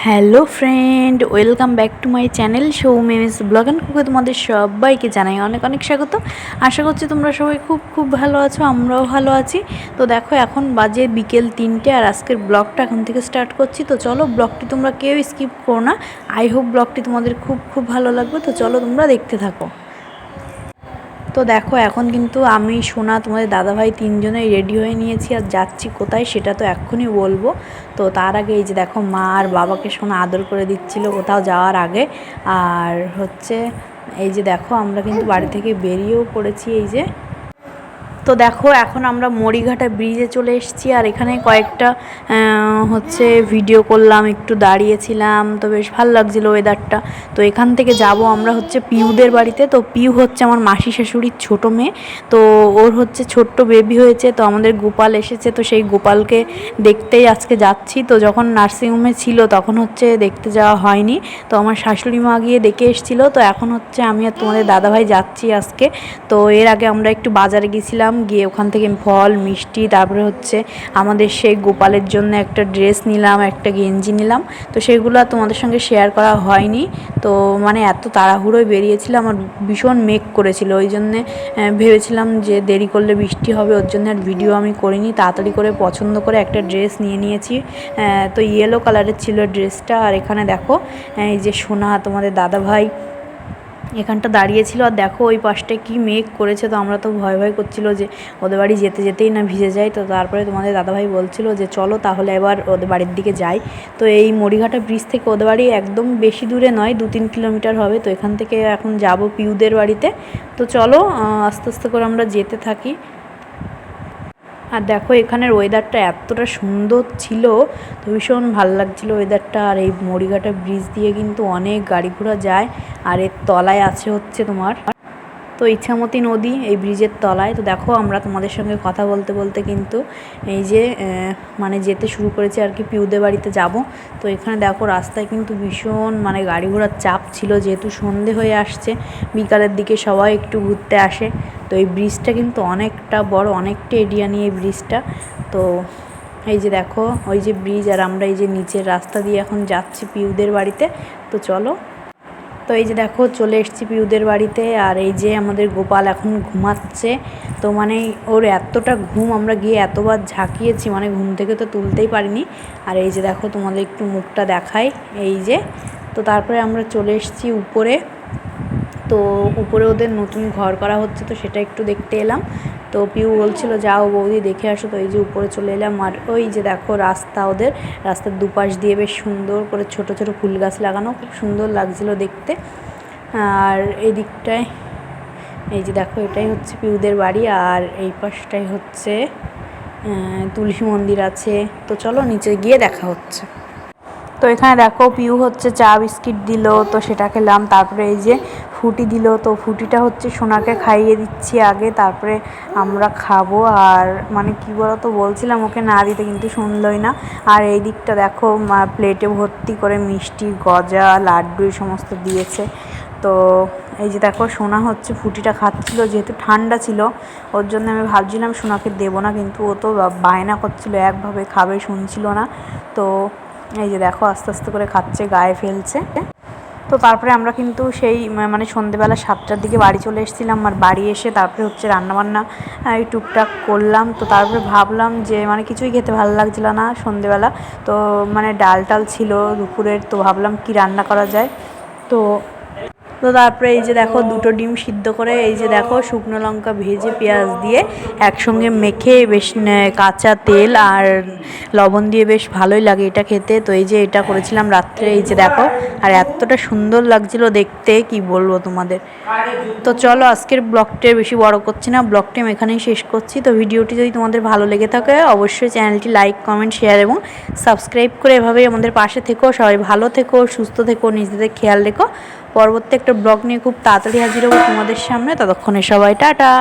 Hello friend, welcome back to my channel Soumi's blog and কুকে। তোমাদের সবাইকে জানাই অনেক অনেক স্বাগত। আশা করছি তোমরা সবাই খুব খুব ভালো আছো, আমরাও ভালো আছি। তো দেখো এখন বাজে বিকেল 3টে আর আজকের ব্লগটা এখন থেকে স্টার্ট করছি। তো চলো, ব্লগটি তোমরা কেউ স্কিপ করো না। আই হোপ ব্লগটি তোমাদের খুব খুব ভালো লাগবে। তো চলো তোমরা দেখতে থাকো। তো দেখো এখন কিন্তু আমি, সোনা, তোমাদের দাদাভাই তিনজনেই রেডি হয়ে নিয়েছি আর যাচ্ছি কোথায় সেটা তো এক্ষুনি বলবো। তো তার আগে এই যে দেখো মা আর বাবাকে সোনা আদর করে দিচ্ছিল কোথাও যাওয়ার আগে। আর হচ্ছে এই যে দেখো আমরা কিন্তু বাড়ি থেকে বেরিয়েও পড়েছি। এই যে তো দেখো এখন আমরা মরিঘাটা ব্রিজে চলে এসেছি আর এখানে কয়েকটা হচ্ছে ভিডিও করলাম, একটু দাঁড়িয়েছিলাম। তো বেশ ভালো লাগছিলো ওয়েদারটা। তো এখান থেকে যাব আমরা হচ্ছে পিউদের বাড়িতে। তো পিউ হচ্ছে আমার মাসি শাশুড়ির ছোটো মেয়ে। তো ওর হচ্ছে ছোট্ট বেবি হয়েছে, তো আমাদের গোপাল এসেছে, তো সেই গোপালকে দেখতেই আজকে যাচ্ছি। তো যখন নার্সিংহোমে ছিল তখন হচ্ছে দেখতে যাওয়া হয়নি, তো আমার শাশুড়ি মা গিয়ে দেখে এসেছিলো। তো এখন হচ্ছে আমি আর তোমাদের দাদাভাই যাচ্ছি আজকে। তো এর আগে আমরা একটু বাজারে গেছিলাম, গিয়ে ওখান থেকে ফল মিষ্টি, তারপরে হচ্ছে আমাদের সেই গোপালের জন্য একটা ড্রেস নিলাম, একটা গেঞ্জি নিলাম। তো সেগুলো তোমাদের সঙ্গে শেয়ার করা হয়নি। তো মানে এত তাড়াহুড়োয় বেরিয়েছিলাম আর ভীষণ মেঘ করেছিল, ওই জন্যে ভেবেছিলাম যে দেরি করলে বৃষ্টি হবে, ওর জন্য আর ভিডিও আমি করিনি। তাড়াতাড়ি করে পছন্দ করে একটা ড্রেস নিয়ে নিয়েছি। তো ইয়েলো কালারের ছিল ড্রেসটা। আর এখানে দেখো এই যে সোনা, তোমাদের দাদাভাই এখানটা দাঁড়িয়েছিল। আর দেখো ওই পাশটায় কি মেঘ করেছে, তো আমরা তো ভয় ভয় করছিল যে ওদের বাড়ি যেতে যেতেই না ভিজে যায়। তো তারপরে তোমাদের দাদাভাই বলছিল যে চলো তাহলে এবার ওদের বাড়ির দিকে যাই। তো এই মরিঘাটা ব্রিজ থেকে ওদের বাড়ি একদম বেশি দূরে নয়, 2-3 কিলোমিটার হবে। তো এখান থেকে এখন যাব পিউদের বাড়িতে। তো চলো আস্তে আস্তে করে আমরা যেতে থাকি। আর দেখো এখানের ওয়েদারটা এতটা সুন্দর ছিল, তো ভীষণ ভালো লাগছিলো ওয়েদারটা। আর এই মরিঘাটা ব্রিজ দিয়ে কিন্তু অনেক গাড়ি ঘোড়া যায়। আর এর তলায় আছে হচ্ছে তোমার তো ইছামতি নদী, এই ব্রিজের তলায়। তো দেখো আমরা তোমাদের সঙ্গে কথা বলতে বলতে কিন্তু এই যে মানে যেতে শুরু করেছি আর কি, পিউদের বাড়িতে যাব। তো এখানে দেখো রাস্তায় কিন্তু ভীষণ মানে গাড়ি ঘোড়ার চাপ ছিল, যেহেতু সন্ধে হয়ে আসছে, বিকালের দিকে সবাই একটু ঘুরতে আসে। তো এই ব্রিজটা কিন্তু অনেকটা বড়, অনেকটা এরিয়া নিয়ে এই ব্রিজটা। তো এই যে দেখো ওই যে ব্রিজ, আর আমরা এই যে নিচের রাস্তা দিয়ে এখন যাচ্ছি পিউদের বাড়িতে। তো চলো। তো এই যে দেখো চলে এসেছি পিউদের বাড়িতে। আর এই যে আমাদের গোপাল এখন ঘুমাচ্ছে। তো মানে ওর এতটা ঘুম, আমরা গিয়ে এতবার ঝাঁকিয়েছি, মানে ঘুম থেকে তো তুলতেই পারিনি। আর এই যে দেখো তোমাদের একটু মুখটা দেখাই, এই যে। তো তারপরে আমরা চলে এসেছি উপরে। তো উপরে ওদের নতুন ঘর করা হচ্ছে, তো সেটা একটু দেখতে এলাম। তো পিউ বলছিল যাও বৌদি দেখে আসো। তো এই যে উপরে চলে এলাম। আর ওই যে দেখো রাস্তা, ওদের রাস্তার দুপাশ দিয়ে বেশ সুন্দর করে ছোট ছোট ফুল গাছ লাগানো, খুব সুন্দর লাগছিল দেখতে। আর এই দিকটায় এই যে দেখো এটাই হচ্ছে পিউদের বাড়ি। আর এই পাশটাই হচ্ছে তুলসী মন্দির আছে। তো চলো নিচে গিয়ে দেখা হচ্ছে। তো এখানে দেখো পিউ হচ্ছে চা বিস্কিট দিল, তো সেটা খেলাম। তারপরে এই যে ফুটি দিল, তো ফুটিটা হচ্ছে সোনাকে খাইয়ে দিচ্ছি আগে, তারপরে আমরা খাবো। আর মানে কী বলো তো, বলছিলাম ওকে না দিতে, কিন্তু শুনলই না। আর এই দিকটা দেখো প্লেটে ভর্তি করে মিষ্টি, গজা, লাড্ডু এই সমস্ত দিয়েছে। তো এই যে দেখো সোনা হচ্ছে ফুটিটা খাচ্ছিল, যেহেতু ঠান্ডা ছিল ওর জন্য আমি ভাবছিলাম সোনাকে দেবো না, কিন্তু ও তো বায়না করছিল, একভাবে খাবে, শুনছিল না। তো এই যে দেখো আস্তে আস্তে করে খাচ্ছে, গায়ে ফেলছে। তো তারপরে আমরা কিন্তু সেই মানে সন্ধেবেলা 7টার দিকে বাড়ি চলে এসেছিলাম। আর বাড়ি এসে তারপরে হচ্ছে রান্নাবান্না এই টুকটাক করলাম। তো তারপরে ভাবলাম যে মানে কিছুই খেতে ভালো লাগছিল না সন্ধেবেলা, তো মানে ডাল টাল ছিল দুপুরের, তো ভাবলাম কি রান্না করা যায়। তো তো তারপরে এই যে দেখো 2টো ডিম সিদ্ধ করে, এই যে দেখো শুকনো লঙ্কা ভেজে পেঁয়াজ দিয়ে একসঙ্গে মেখে বেশ কাঁচা তেল আর লবণ দিয়ে বেশ ভালোই লাগে এটা খেতে। তো এই যে এটা করেছিলাম রাত্রে, এই যে দেখো। আর এতটা সুন্দর লাগছিল দেখতে, কি বলবো তোমাদের। তো চলো আজকের ব্লগটা বেশি বড় করছি না, ব্লগটা আমি এখানেই শেষ করছি। তো ভিডিওটি যদি তোমাদের ভালো লেগে থাকে অবশ্যই চ্যানেলটি লাইক, কমেন্ট, শেয়ার এবং সাবস্ক্রাইব করে এভাবেই আমাদের পাশে থেকো। সবাই ভালো থেকো, সুস্থ থেকো, নিজেদের খেয়াল রেখো। পরবর্তী একটা ব্লগ নিয়ে খুব তাড়াতাড়ি হাজির হবো তোমাদের সামনে। ততক্ষণে সবাই টাটা।